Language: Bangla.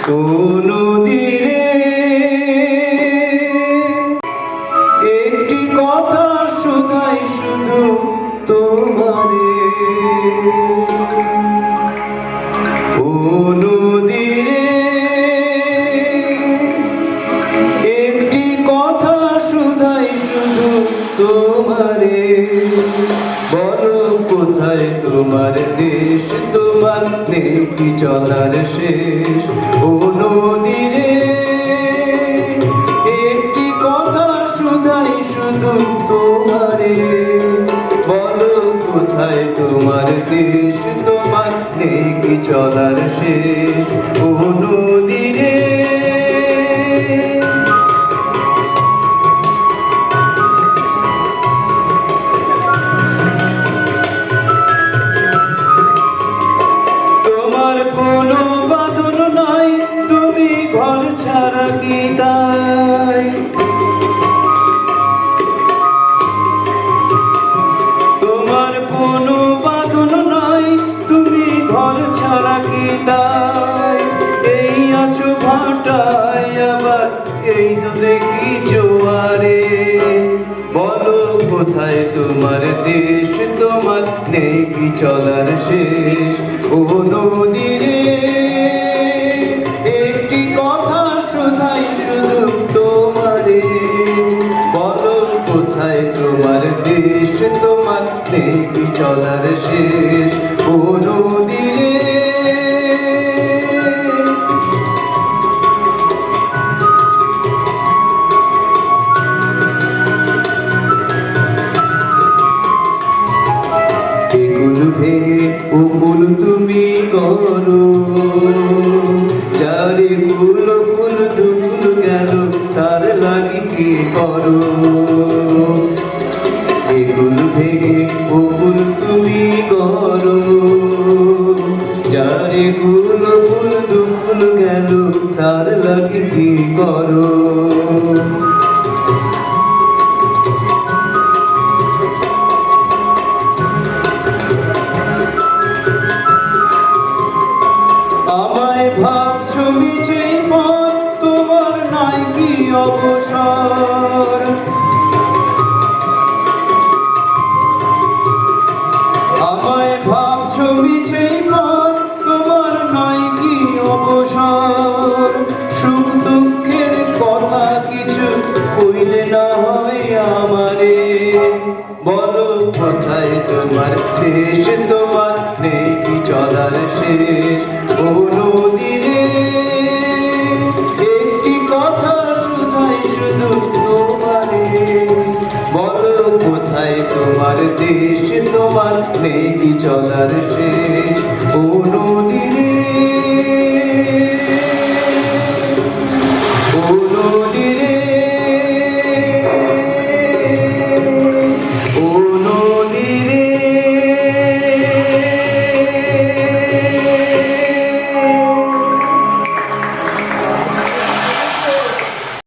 ও নদীরে একটি কথা শুধাই শুধু তোমারে, ও নদীরে একটি কথা শুধাই শুধু তোমারে, বলো কোথায় তোমার দেশ, তোমার নেই কি চলার শেষ। ও নদীরে একটি কথা শুধাই শুধু তোমারে, বলো কোথায় তোমার দেশ, তোমার নেই কি চলার শেষ। ও নদীরে কোনো বাঁধন নাই, তুমি ঘর ছাড়া কি তাই, তোমার কোনো বাঁধন নাই, তুমি ঘর ছাড়া কি তাই, এই আছো ভাটায় আবার এই তো দেখি জোয়ারে, বলো কোথায় তোমার দেশ, তোমার নেই কি চলার শেষ। ও নদীরে একটি কথা শুধাই শুধু তোমারে, বলো কোথায় তোমার দেশ, তোমার নেই কি চলার শেষ। ও নদীরে ভেঙে উকুল তুমি করো, যারে কুল কুল দুকুল গেল তার লাগি কি করো, এগুল ভেঙে উকুল তুমি করো, যারে কুল কুল দুকুল গেল তার লাগি কি করো। আমায় ভাবছো মিছে পথ, তোমার নাই কি অবসর, আমায় ভাবছো মিছে পথ, তোমার নাই কি অবসর, সুখ দুঃখের কথা কিছু কইলে না হয় আমারে, বলো কোথায় তোমার দেশ, তোমার নেই কি চলার শেষ। ও নদীরে একটি কথা শুধাই শুধু তোমারে, বলো কোথায় তোমার দেশ, তোমার নেই কি চলার শেষ। ও